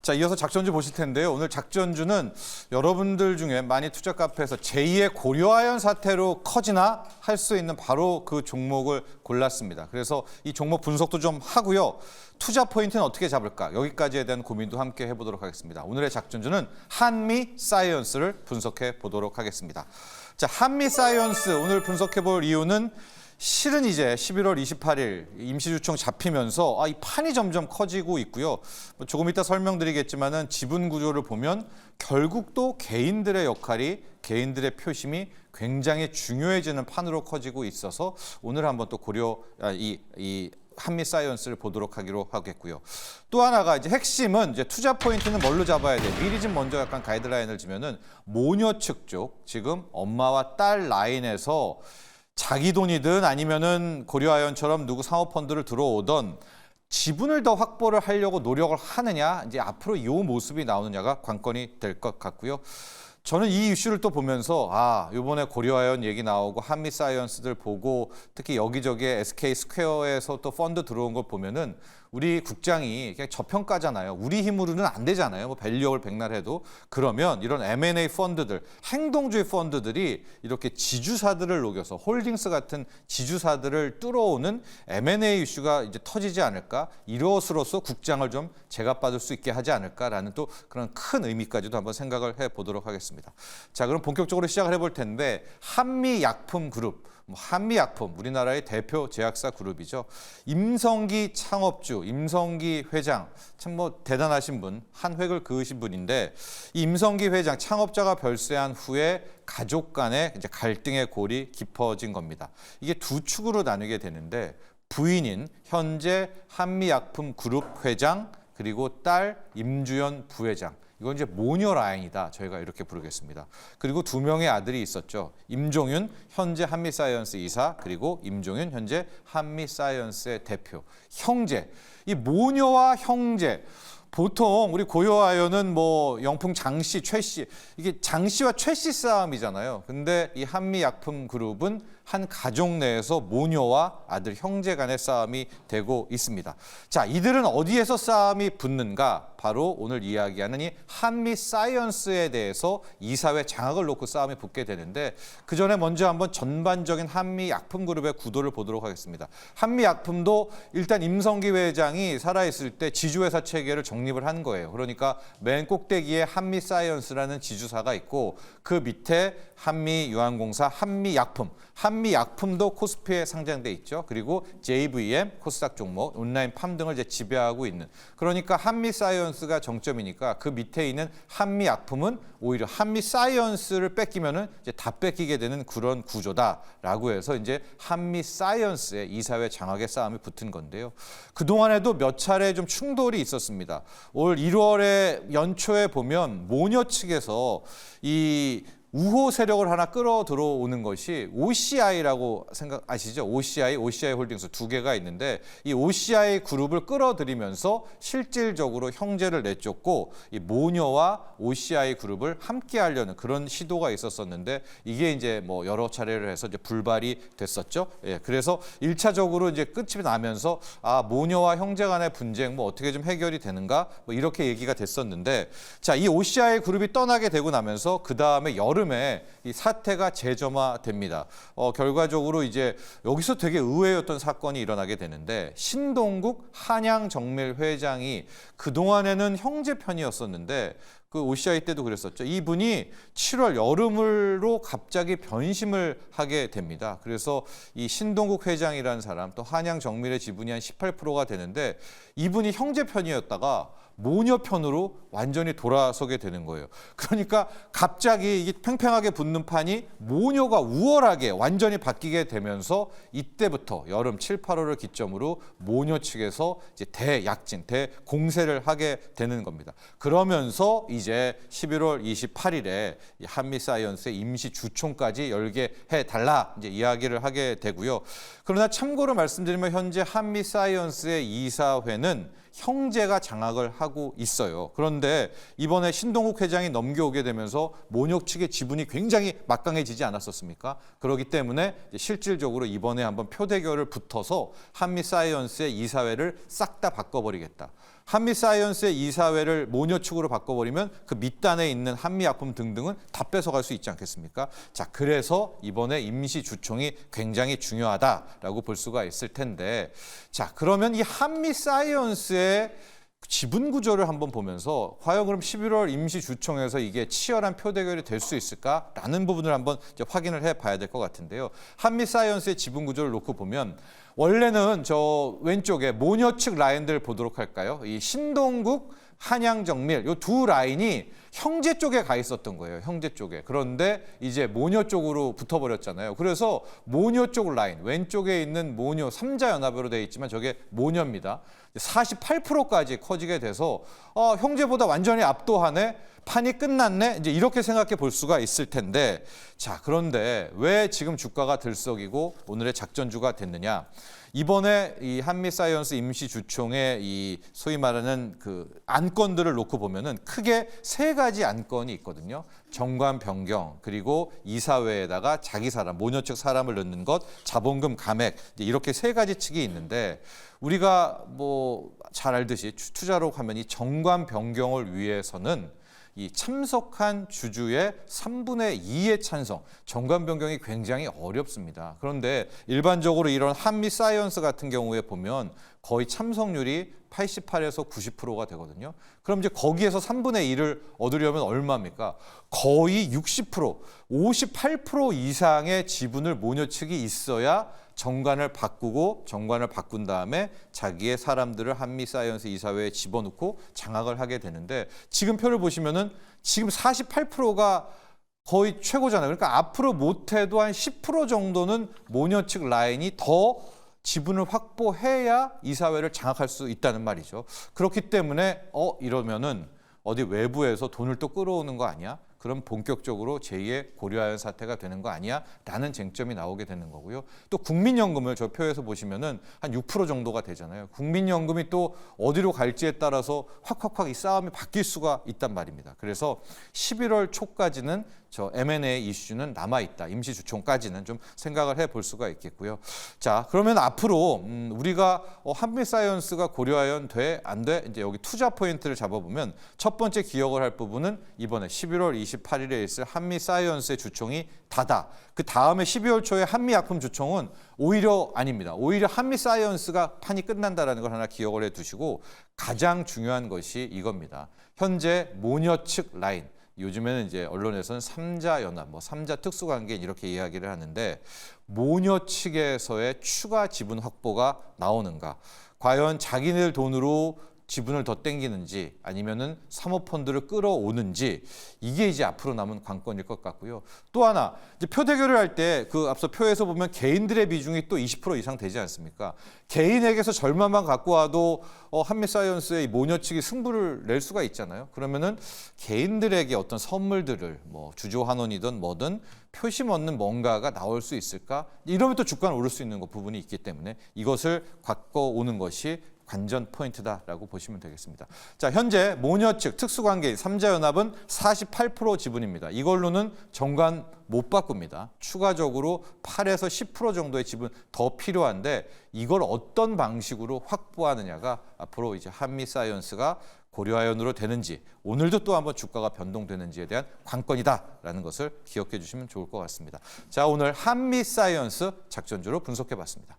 자, 이어서 작전주 보실 텐데요. 오늘 작전주는 여러분들 중에 많이 투자 카페에서 제2의 고려아연 사태로 커지나 할 수 있는 바로 그 종목을 골랐습니다. 그래서 이 종목 분석도 좀 하고요. 투자 포인트는 어떻게 잡을까? 여기까지에 대한 고민도 함께 해보도록 하겠습니다. 오늘의 작전주는 한미사이언스를 분석해 보도록 하겠습니다. 자, 한미사이언스 오늘 분석해 볼 이유는 실은 이제 11월 28일 임시주총 잡히면서 이 판이 점점 커지고 있고요. 조금 이따 설명드리겠지만은 지분 구조를 보면 결국 또 개인들의 역할이 개인들의 표심이 굉장히 중요해지는 판으로 커지고 있어서 오늘 한번 또 이 한미사이언스를 보도록 하기로 하겠고요. 또 하나가 이제 핵심은 이제 투자 포인트는 뭘로 잡아야 돼? 미리 좀 먼저 약간 가이드라인을 주면은 모녀 측 쪽 지금 엄마와 딸 라인에서 자기 돈이든 아니면은 고려아연처럼 누구 사모펀드를 들어오던 지분을 더 확보를 하려고 노력을 하느냐, 이제 앞으로 이 모습이 나오느냐가 관건이 될 것 같고요. 저는 이 이슈를 또 보면서 이번에 고려아연 얘기 나오고 한미사이언스들 보고 특히 여기저기에 SK 스퀘어에서 또 펀드 들어온 걸 보면은 우리 국장이 그냥 저평가잖아요. 우리 힘으로는 안 되잖아요. 뭐 밸류업을 백날 해도. 그러면 이런 M&A 펀드들, 행동주의 펀드들이 이렇게 지주사들을 녹여서 홀딩스 같은 지주사들을 뚫어오는 M&A 이슈가 이제 터지지 않을까? 이것으로써 국장을 좀 제값받을 수 있게 하지 않을까라는 또 그런 큰 의미까지도 한번 생각을 해보도록 하겠습니다. 자, 그럼 본격적으로 시작을 해볼 텐데 한미약품그룹. 한미약품, 우리나라의 대표 제약사 그룹이죠. 임성기 창업주, 임성기 회장, 참 대단하신 분, 한 획을 그으신 분인데 이 임성기 회장, 창업자가 별세한 후에 가족 간의 이제 갈등의 골이 깊어진 겁니다. 이게 두 축으로 나누게 되는데 부인인 현재 한미약품그룹 회장 그리고 딸 임주연 부회장. 이건 이제 모녀 라인이다. 저희가 이렇게 부르겠습니다. 그리고 두 명의 아들이 있었죠. 임종윤 현재 한미사이언스 이사 그리고 임종윤 현재 한미사이언스의 대표. 형제. 이 모녀와 형제. 보통 우리 고려아연은 영풍 장씨, 최씨 이게 장씨와 최씨 싸움이잖아요. 근데 이 한미약품그룹은 한 가족 내에서 모녀와 아들 형제 간의 싸움이 되고 있습니다. 자, 이들은 어디에서 싸움이 붙는가? 바로 오늘 이야기하는 이 한미사이언스에 대해서 이사회 장악을 놓고 싸움이 붙게 되는데 그 전에 먼저 한번 전반적인 한미약품그룹의 구도를 보도록 하겠습니다. 한미약품도 일단 임성기 회장이 살아있을 때 지주회사 체계를 정립을 한 거예요. 그러니까 맨 꼭대기에 한미사이언스라는 지주사가 있고 그 밑에 한미유한공사, 한미약품, 한미약품도 코스피에 상장돼 있죠. 그리고 JVM, 코스닥 종목, 온라인 팜 등을 이제 지배하고 있는. 그러니까 한미사이언스가 정점이니까 그 밑에 있는 한미약품은 오히려 한미사이언스를 뺏기면은 이제 다 뺏기게 되는 그런 구조다라고 해서 이제 한미사이언스의 이사회 장악의 싸움이 붙은 건데요. 그동안에도 몇 차례 좀 충돌이 있었습니다. 올 1월에 연초에 보면 모녀 측에서 이 우호 세력을 하나 끌어 들어오는 것이 OCI라고 아시죠? OCI 홀딩스 두 개가 있는데 이 OCI 그룹을 끌어들이면서 실질적으로 형제를 내쫓고 이 모녀와 OCI 그룹을 함께 하려는 그런 시도가 있었었는데 이게 이제 여러 차례를 해서 이제 불발이 됐었죠. 예, 그래서 1차적으로 이제 끝이 나면서 모녀와 형제 간의 분쟁 어떻게 좀 해결이 되는가 이렇게 얘기가 됐었는데 자, 이 OCI 그룹이 떠나게 되고 나면서 그 다음에 여름에 이 사태가 재점화됩니다. 결과적으로 이제 여기서 되게 의외였던 사건이 일어나게 되는데 신동국 한양정밀 회장이 그동안에는 형제 편이었었는데 그 OCI 때도 그랬었죠. 이분이 7월 여름으로 갑자기 변심을 하게 됩니다. 그래서 이 신동국 회장이라는 사람 또 한양정밀의 지분이 한 18%가 되는데 이분이 형제 편이었다가 모녀 편으로 완전히 돌아서게 되는 거예요. 그러니까 갑자기 이게 팽팽하게 붙는 판이 모녀가 우월하게 완전히 바뀌게 되면서 이때부터 여름 7, 8월을 기점으로 모녀 측에서 이제 대약진, 대공세를 하게 되는 겁니다. 그러면서 이제 11월 28일에 한미사이언스의 임시 주총까지 열게 해달라 이제 이야기를 하게 되고요. 그러나 참고로 말씀드리면 현재 한미사이언스의 이사회는 형제가 장악을 하고 있어요. 그런데 이번에 신동국 회장이 넘겨오게 되면서 모녀 측의 지분이 굉장히 막강해지지 않았었습니까? 그렇기 때문에 실질적으로 이번에 한번 표대결을 붙어서 한미사이언스의 이사회를 싹 다 바꿔버리겠다. 한미사이언스의 이사회를 모녀축으로 바꿔버리면 그 밑단에 있는 한미약품 등등은 다 뺏어갈 수 있지 않겠습니까? 자, 그래서 이번에 임시주총이 굉장히 중요하다라고 볼 수가 있을 텐데, 자, 그러면 이 한미사이언스의 지분 구조를 한번 보면서 과연 그럼 11월 임시주총에서 이게 치열한 표대결이 될 수 있을까라는 부분을 한번 이제 확인을 해봐야 될 것 같은데요. 한미사이언스의 지분 구조를 놓고 보면 원래는 저 왼쪽에 모녀 측 라인들 보도록 할까요? 이 신동국, 한양정밀 이 두 라인이 형제 쪽에 가 있었던 거예요. 형제 쪽에. 그런데 이제 모녀 쪽으로 붙어버렸잖아요. 그래서 모녀 쪽 라인, 왼쪽에 있는 모녀, 삼자연합으로 되어 있지만 저게 모녀입니다. 48%까지 커지게 돼서 형제보다 완전히 압도하네. 판이 끝났네. 이제 이렇게 생각해 볼 수가 있을 텐데, 자, 그런데 왜 지금 주가가 들썩이고 오늘의 작전주가 됐느냐? 이번에 이 한미사이언스 임시주총의 이 소위 말하는 그 안건들을 놓고 보면은 크게 세 가지 안건이 있거든요. 정관 변경, 그리고 이사회에다가 자기 사람, 모녀 측 사람을 넣는 것, 자본금 감액, 이렇게 세 가지 측이 있는데, 우리가 뭐 잘 알듯이 투자로 하면 이 정관 변경을 위해서는 이 참석한 주주의 3분의 2의 찬성, 정관 변경이 굉장히 어렵습니다. 그런데 일반적으로 이런 한미사이언스 같은 경우에 보면 거의 참석률이 88에서 90%가 되거든요. 그럼 이제 거기에서 3분의 1을 얻으려면 얼마입니까? 거의 60%, 58% 이상의 지분을 모녀 측이 있어야 정관을 바꾸고 정관을 바꾼 다음에 자기의 사람들을 한미사이언스 이사회에 집어넣고 장악을 하게 되는데, 지금 표를 보시면은 지금 48%가 거의 최고잖아요. 그러니까 앞으로 못해도 한 10% 정도는 모녀 측 라인이 더 지분을 확보해야 이사회를 장악할 수 있다는 말이죠. 그렇기 때문에 이러면은 어디 외부에서 돈을 또 끌어오는 거 아니야? 그럼 본격적으로 제2의 고려아연 사태가 되는 거 아니야? 라는 쟁점이 나오게 되는 거고요. 또 국민연금을 저 표에서 보시면은 한 6% 정도가 되잖아요. 국민연금이 또 어디로 갈지에 따라서 확 이 싸움이 바뀔 수가 있단 말입니다. 그래서 11월 초까지는 저 M&A 이슈는 남아있다. 임시주총까지는 좀 생각을 해볼 수가 있겠고요. 자, 그러면 앞으로 우리가 한미사이언스가 고려아연 돼? 안 돼? 이제 여기 투자 포인트를 잡아보면 첫 번째 기억을 할 부분은 이번에 11월 28일에 있을 한미사이언스의 주총이 닫아. 그 다음에 12월 초에 한미약품 주총은 오히려 아닙니다. 오히려 한미사이언스가 판이 끝난다라는 걸 하나 기억을 해두시고, 가장 중요한 것이 이겁니다. 현재 모녀 측 라인. 요즘에는 이제 언론에서는 삼자연합, 삼자 특수관계 이렇게 이야기를 하는데, 모녀 측에서의 추가 지분 확보가 나오는가? 과연 자기네들 돈으로 지분을 더 땡기는지 아니면은 사모펀드를 끌어오는지, 이게 이제 앞으로 남은 관건일 것 같고요. 또 하나, 이제 표 대결을 할 때 그 앞서 표에서 보면 개인들의 비중이 또 20% 이상 되지 않습니까? 개인에게서 절반만 갖고 와도 한미사이언스의 모녀 측이 승부를 낼 수가 있잖아요. 그러면은 개인들에게 어떤 선물들을 주조 환원이든 뭐든 표심 얻는 뭔가가 나올 수 있을까? 이러면 또 주가는 오를 수 있는 부분이 있기 때문에 이것을 갖고 오는 것이 관전 포인트다라고 보시면 되겠습니다. 자, 현재 모녀 측 특수관계 삼자연합은 48% 지분입니다. 이걸로는 정관 못 바꿉니다. 추가적으로 8에서 10% 정도의 지분 더 필요한데, 이걸 어떤 방식으로 확보하느냐가 앞으로 이제 한미사이언스가 고려아연으로 되는지, 오늘도 또 한번 주가가 변동되는지에 대한 관건이다라는 것을 기억해 주시면 좋을 것 같습니다. 자, 오늘 한미사이언스 작전주로 분석해 봤습니다.